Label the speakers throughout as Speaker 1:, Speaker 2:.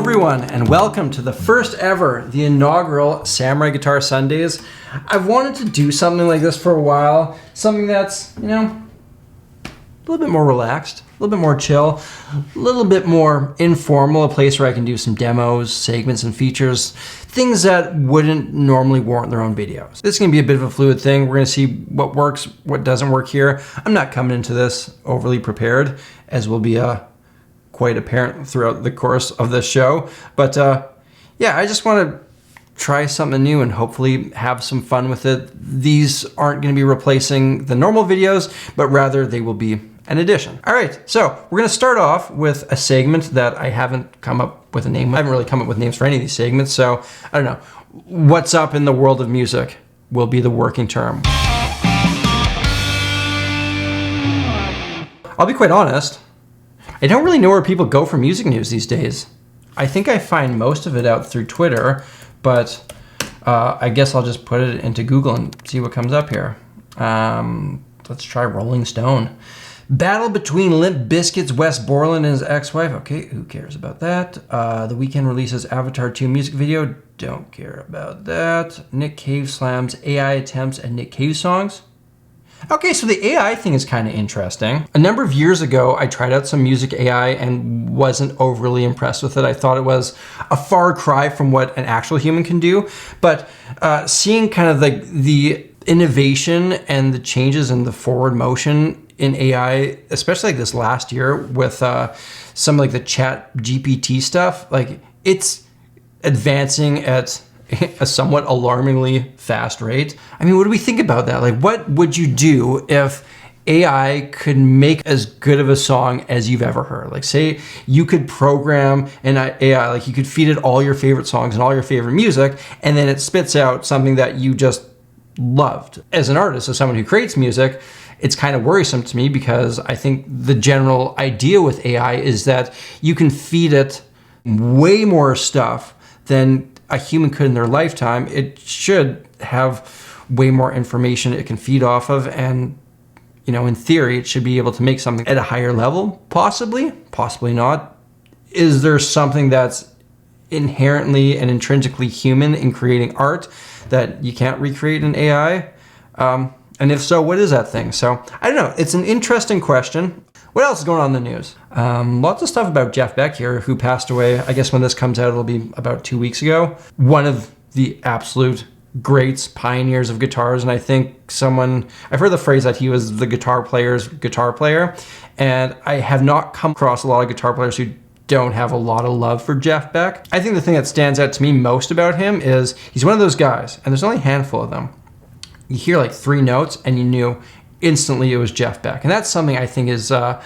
Speaker 1: everyone, and welcome to the first ever, the inaugural Samurai Guitar Sundays. I've wanted to do something like this for a while, something that's, a little bit more relaxed, a little bit more chill, a little bit more informal, a place where I can do some demos, segments, and features, things that wouldn't normally warrant their own videos. This is gonna be a bit of a fluid thing. We're gonna see what works, what doesn't work here. I'm not coming into this overly prepared, as will be quite apparent throughout the course of this show. But yeah, I just want to try something new and hopefully have some fun with it. These aren't going to be replacing the normal videos, but rather they will be an addition. All right, so we're going to start off with a segment that I haven't come up with a name. I haven't really come up with names for any of these segments, so I don't know. What's up in the world of music will be the working term. I'll be quite honest. I don't really know where people go for music news these days. I think I find most of it out through Twitter, but I guess I'll just put it into Google and see what comes up here. Let's try Rolling Stone. Battle between Limp Bizkit's Wes Borland and his ex-wife. Okay, who cares about that? The Weeknd releases Avatar 2 music video. Don't care about that. Nick Cave slams AI attempts at Nick Cave songs. Okay, so the AI thing is kind of interesting. A number of years ago, I tried out some music AI and wasn't overly impressed with it. I thought it was a far cry from what an actual human can do. But seeing kind of like the innovation and the changes in the forward motion in AI, especially like this last year with some like the chat GPT stuff, like it's advancing at a somewhat alarmingly fast rate. I mean, what do we think about that? Like, what would you do if AI could make as good of a song as you've ever heard? Like, say you could program an AI, like you could feed it all your favorite songs and all your favorite music, and then it spits out something that you just loved. As an artist, as someone who creates music, it's kind of worrisome to me because I think the general idea with AI is that you can feed it way more stuff than a human could in their lifetime. It should have way more information it can feed off of, and in theory it should be able to make something at a higher level, possibly not. Is there something that's inherently and intrinsically human in creating art that you can't recreate in AI? And if so, what is that thing? So I don't know, it's an interesting question. What else is going on in the news? Lots of stuff about Jeff Beck here, who passed away. I guess when this comes out, it'll be about 2 weeks ago. One of the absolute greats, pioneers of guitars. And I think I've heard the phrase that he was the guitar player's guitar player. And I have not come across a lot of guitar players who don't have a lot of love for Jeff Beck. I think the thing that stands out to me most about him is he's one of those guys, and there's only a handful of them. You hear like 3 notes and you knew instantly it was Jeff Beck. And that's something I think is a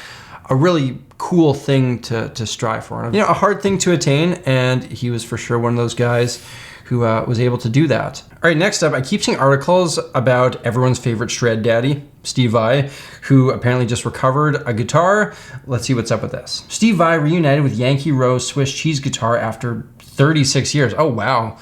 Speaker 1: really cool thing to strive for. A hard thing to attain, and he was for sure one of those guys who was able to do that. All right, next up, I keep seeing articles about everyone's favorite shred daddy, Steve Vai, who apparently just recovered a guitar. Let's see what's up with this. Steve Vai reunited with Yankee Rose Swiss cheese guitar after 36 years. Oh, wow.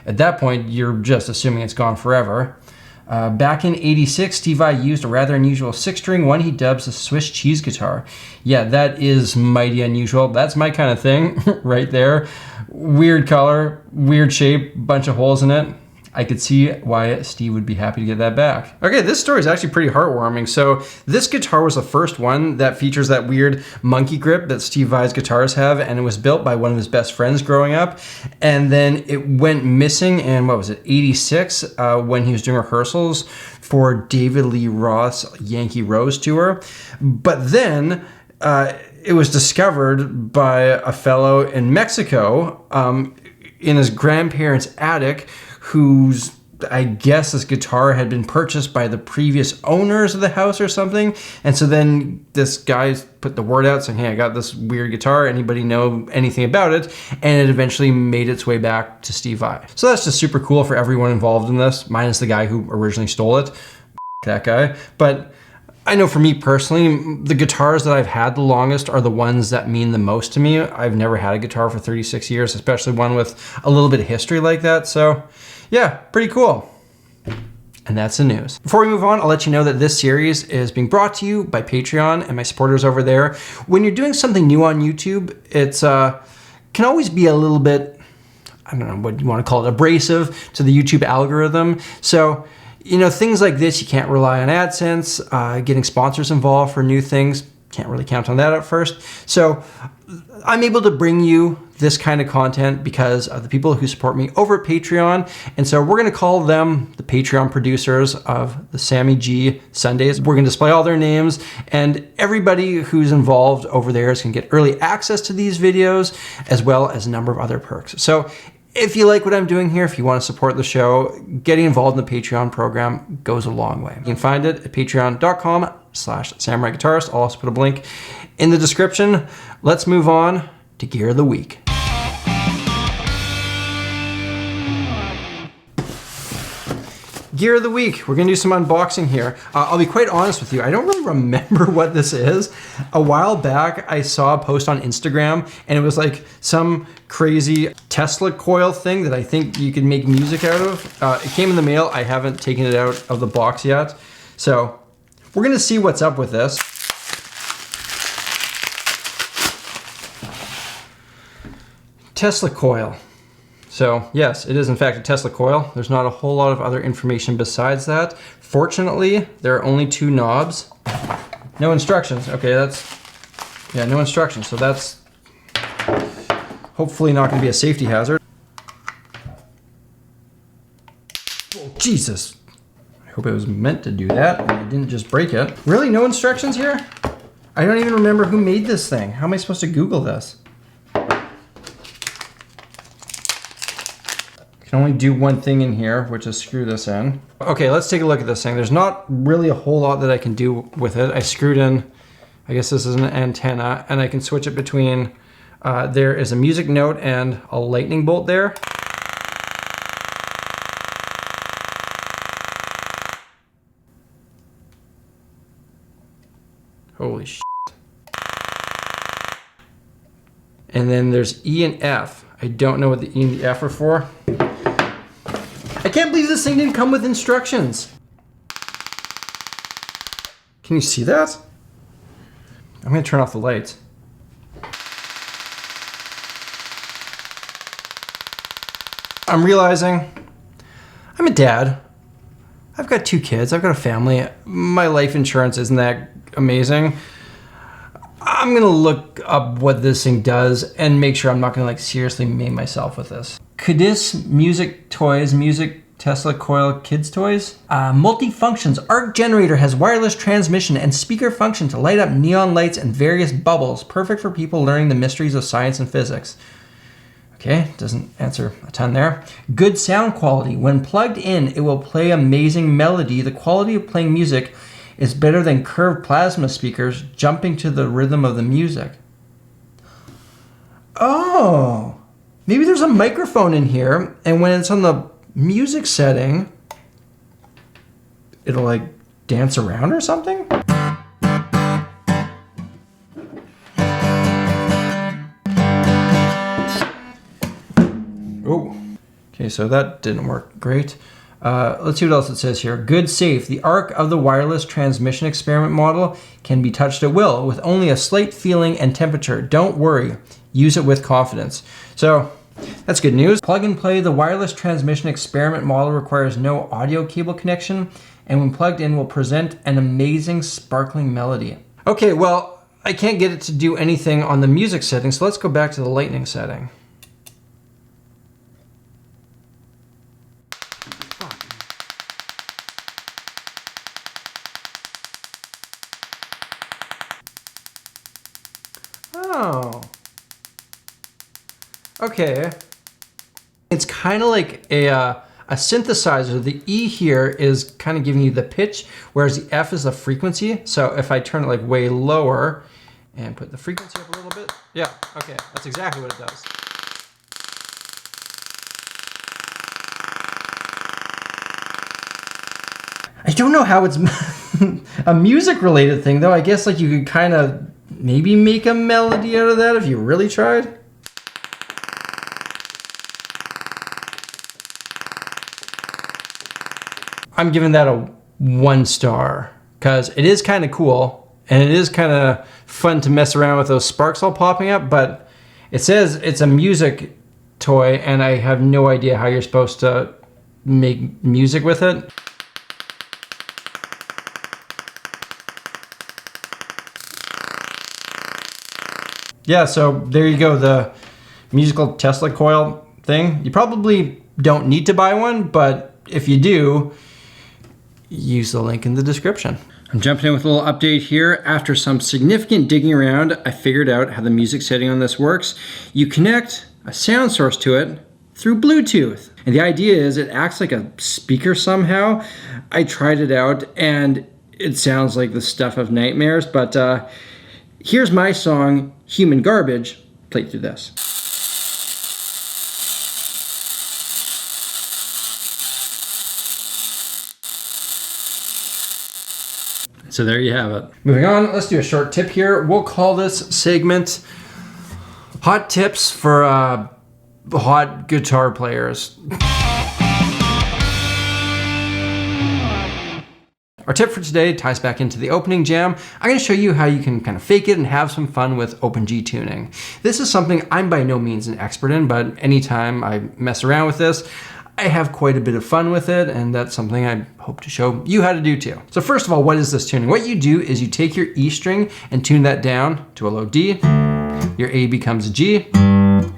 Speaker 1: At that point, you're just assuming it's gone forever. Back in '86, Steve Vai used a rather unusual 6-string, one he dubs the Swiss cheese guitar. Yeah, that is mighty unusual. That's my kind of thing right there. Weird color, weird shape, bunch of holes in it. I could see why Steve would be happy to get that back. Okay, this story is actually pretty heartwarming. So this guitar was the first one that features that weird monkey grip that Steve Vai's guitars have, and it was built by one of his best friends growing up. And then it went missing in, '86 when he was doing rehearsals for David Lee Roth's Yankee Rose tour. But then it was discovered by a fellow in Mexico in his grandparents' attic, whose, I guess, this guitar had been purchased by the previous owners of the house or something. And so then this guy put the word out saying, hey, I got this weird guitar. Anybody know anything about it? And it eventually made its way back to Steve Vai. So that's just super cool for everyone involved in this, minus the guy who originally stole it. That guy. But I know for me personally, the guitars that I've had the longest are the ones that mean the most to me. I've never had a guitar for 36 years, especially one with a little bit of history like that. So yeah, pretty cool. And that's the news. Before we move on, I'll let you know that this series is being brought to you by Patreon and my supporters over there. When you're doing something new on YouTube, it's can always be a little bit, I don't know what you want to call it, abrasive to the YouTube algorithm. So, you know, things like this, you can't rely on AdSense, getting sponsors involved for new things. Can't really count on that at first. So I'm able to bring you this kind of content because of the people who support me over at Patreon. And so we're going to call them the Patreon producers of the Sammy G Sundays. We're going to display all their names, and everybody who's involved over there is going to get early access to these videos, as well as a number of other perks. So if you like what I'm doing here, if you want to support the show, getting involved in the Patreon program goes a long way. You can find it at patreon.com/samuraiguitarist. I'll also put a link in the description. Let's move on to Gear of the Week. Gear of the Week. We're going to do some unboxing here. I'll be quite honest with you. I don't really remember what this is. A while back, I saw a post on Instagram, and it was like some crazy Tesla coil thing that I think you could make music out of. It came in the mail. I haven't taken it out of the box yet. So we're going to see what's up with this. Tesla coil. So yes, it is in fact a Tesla coil. There's not a whole lot of other information besides that. Fortunately, there are only 2 knobs. No instructions. Okay, yeah, no instructions. So that's hopefully not going to be a safety hazard. Oh, Jesus. I hope it was meant to do that and I didn't just break it. Really, no instructions here? I don't even remember who made this thing. How am I supposed to Google this? Can only do one thing in here, which is screw this in. Okay, let's take a look at this thing. There's not really a whole lot that I can do with it. I screwed in, I guess this is an antenna, and I can switch it between, there is a music note and a lightning bolt there. Holy shit. And then there's E and F. I don't know what the E and the F are for. I can't believe this thing didn't come with instructions. Can you see that? I'm gonna turn off the lights. I'm realizing I'm a dad. I've got 2 kids, I've got a family. My life insurance isn't that amazing. I'm gonna look up what this thing does and make sure I'm not gonna like seriously maim myself with this. Kudis Music Toys, Music Tesla Coil Kids Toys. Multi-functions. Arc generator has wireless transmission and speaker function to light up neon lights and various bubbles. Perfect for people learning the mysteries of science and physics. Okay, doesn't answer a ton there. Good sound quality. When plugged in, it will play amazing melody. The quality of playing music is better than curved plasma speakers jumping to the rhythm of the music. Oh, maybe there's a microphone in here, and when it's on the music setting, it'll like dance around or something? Oh, okay, so that didn't work great. Let's see what else it says here. Good safe. The arc of the wireless transmission experiment model can be touched at will with only a slight feeling and temperature. Don't worry. Use it with confidence. So that's good news. Plug and play. The wireless transmission experiment model requires no audio cable connection, and when plugged in will present an amazing sparkling melody. Okay, well, I can't get it to do anything on the music setting, so let's go back to the lightning setting. Oh. Okay. It's kind of like a synthesizer. The E here is kind of giving you the pitch, whereas the F is the frequency. So if I turn it like way lower and put the frequency up a little bit, yeah, okay, that's exactly what it does. I don't know how it's a music related thing though. I guess like you could kind of maybe make a melody out of that if you really tried. I'm giving that a 1 star because it is kind of cool and it is kind of fun to mess around with those sparks all popping up, but It says it's a music toy, and I have no idea how you're supposed to make music with it. Yeah, so there you go, the musical Tesla coil thing. You probably don't need to buy one, but if you do, use the link in the description. I'm jumping in with a little update here. After some significant digging around, I figured out how the music setting on this works. You connect a sound source to it through Bluetooth. And the idea is it acts like a speaker somehow. I tried it out and it sounds like the stuff of nightmares, but here's my song, Human Garbage, played through this. So there you have it. Moving on, let's do a short tip here. We'll call this segment Hot Tips for Hot Guitar Players. Our tip for today ties back into the opening jam. I'm going to show you how you can kind of fake it and have some fun with open G tuning. This is something I'm by no means an expert in, but anytime I mess around with this, I have quite a bit of fun with it, and that's something I hope to show you how to do too. So first of all, what is this tuning? What you do is you take your E string and tune that down to a low D. Your A becomes a G.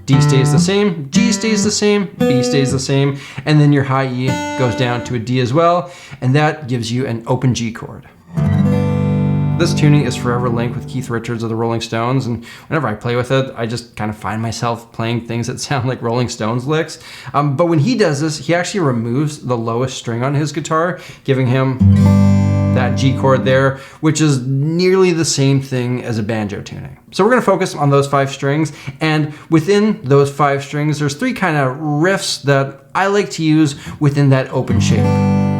Speaker 1: D stays the same, G stays the same, B stays the same, and then your high E goes down to a D as well, and that gives you an open G chord. This tuning is forever linked with Keith Richards of the Rolling Stones, and whenever I play with it, I just kind of find myself playing things that sound like Rolling Stones licks. But when he does this, he actually removes the lowest string on his guitar, giving him that G chord there, which is nearly the same thing as a banjo tuning. So we're gonna focus on those 5 strings, and within those 5 strings, there's 3 kind of riffs that I like to use within that open shape.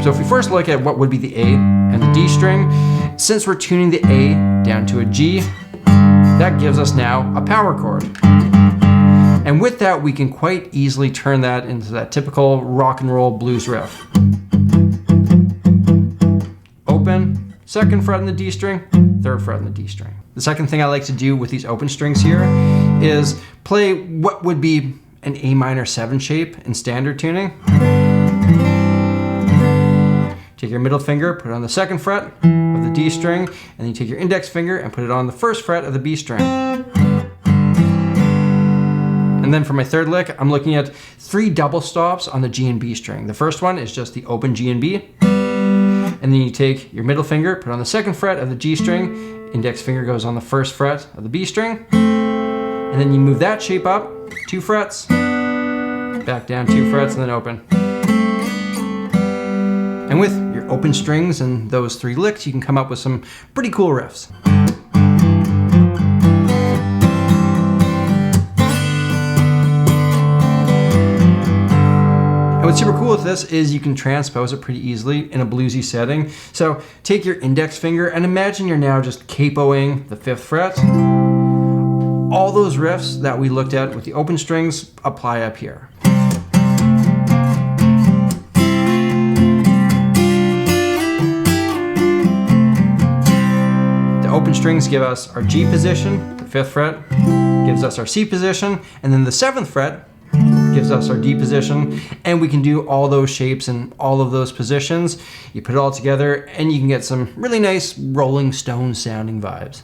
Speaker 1: So if we first look at what would be the A and the D string, since we're tuning the A down to a G, that gives us now a power chord. And with that, we can quite easily turn that into that typical rock and roll blues riff. Open, 2nd fret on the D string, 3rd fret on the D string. The second thing I like to do with these open strings here is play what would be an A minor 7 shape in standard tuning. Take your middle finger, put it on the 2nd fret of the D string, and then you take your index finger and put it on the 1st fret of the B string. And then for my 3rd lick, I'm looking at 3 double stops on the G and B string. The first one is just the open G and B. And then you take your middle finger, put it on the 2nd fret of the G string, index finger goes on the 1st fret of the B string, and then you move that shape up 2 frets, back down 2 frets, and then open. And with your open strings and those 3 licks, you can come up with some pretty cool riffs. And what's super cool with this is you can transpose it pretty easily in a bluesy setting. So take your index finger and imagine you're now just capoing the 5th fret. All those riffs that we looked at with the open strings apply up here. Open strings give us our G position, the 5th fret gives us our C position, and then the 7th fret gives us our D position, and we can do all those shapes and all of those positions. You put it all together and you can get some really nice Rolling Stones sounding vibes.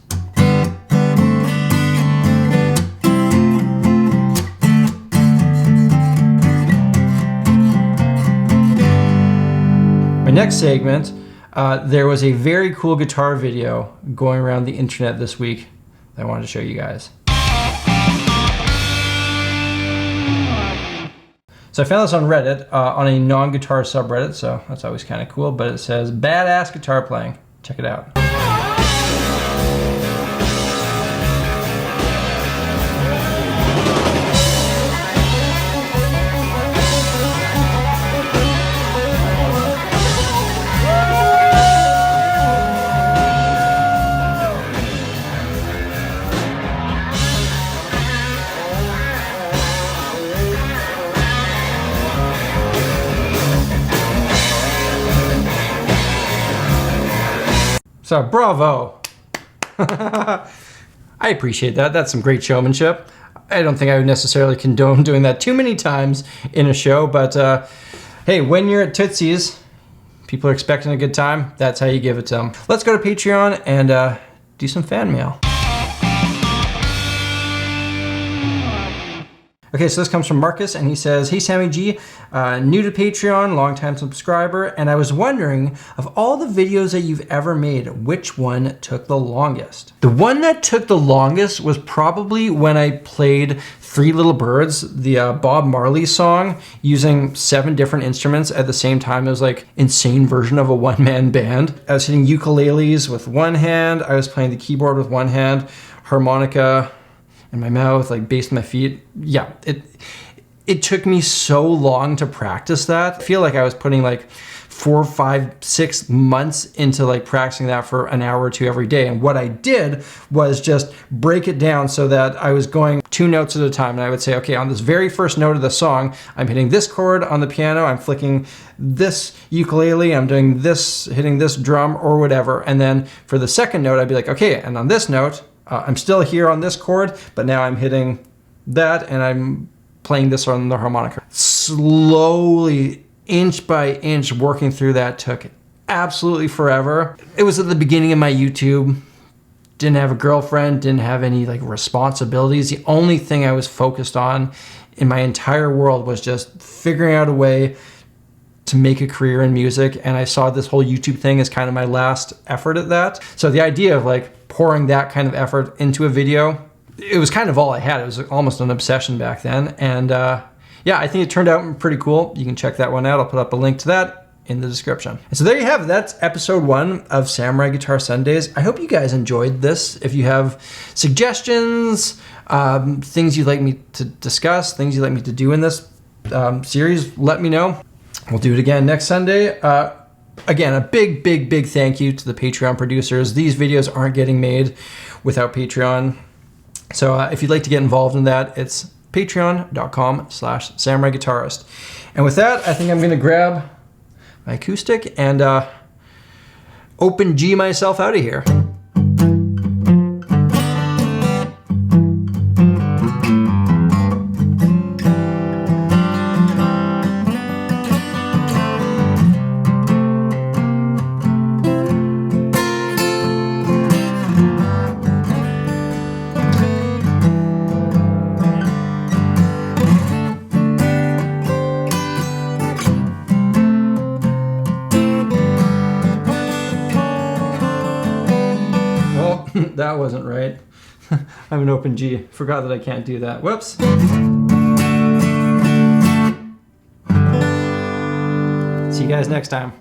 Speaker 1: My next segment, there was a very cool guitar video going around the internet this week that I wanted to show you guys. So I found this on Reddit, on a non-guitar subreddit, so that's always kind of cool, but it says, badass guitar playing. Check it out. So bravo. I appreciate that. That's some great showmanship. I don't think I would necessarily condone doing that too many times in a show, but hey, when you're at Tootsie's, people are expecting a good time. That's how you give it to them. Let's go to Patreon and do some fan mail. Okay, so this comes from Marcus, and he says, "Hey Sammy G, new to Patreon, longtime subscriber, and I was wondering, of all the videos that you've ever made, which one took the longest?" The one that took the longest was probably when I played Three Little Birds, the Bob Marley song, using 7 different instruments at the same time. It was like insane version of a one-man band. I was hitting ukuleles with one hand, I was playing the keyboard with one hand, harmonica in my mouth, like bass in my feet. Yeah, it took me so long to practice that. I feel like I was putting like 4, 5, 6 months into like practicing that for an hour or 2 every day. And what I did was just break it down so that I was going 2 notes at a time. And I would say, okay, on this very first note of the song, I'm hitting this chord on the piano, I'm flicking this ukulele, I'm doing this, hitting this drum or whatever. And then for the second note, I'd be like, okay, and on this note, I'm still here on this chord, but now I'm hitting that and I'm playing this on the harmonica. Slowly, inch by inch, working through that took absolutely forever. It was at the beginning of my YouTube. Didn't have a girlfriend, didn't have any like responsibilities. The only thing I was focused on in my entire world was just figuring out a way to make a career in music. And I saw this whole YouTube thing as kind of my last effort at that. So the idea of like pouring that kind of effort into a video, it was kind of all I had. It was almost an obsession back then. And yeah, I think it turned out pretty cool. You can check that one out. I'll put up a link to that in the description. And so there you have it. That's episode 1 of Samurai Guitar Sundays. I hope you guys enjoyed this. If you have suggestions, things you'd like me to discuss, things you'd like me to do in this series, let me know. We'll do it again next Sunday. Again, a big thank you to the Patreon producers. These videos aren't getting made without Patreon. So if you'd like to get involved in that, it's patreon.com/samuraiguitarist. And with that, I think I'm gonna grab my acoustic and open G myself out of here. That wasn't right. I'm an open G. Forgot that I can't do that. Whoops. See you guys next time.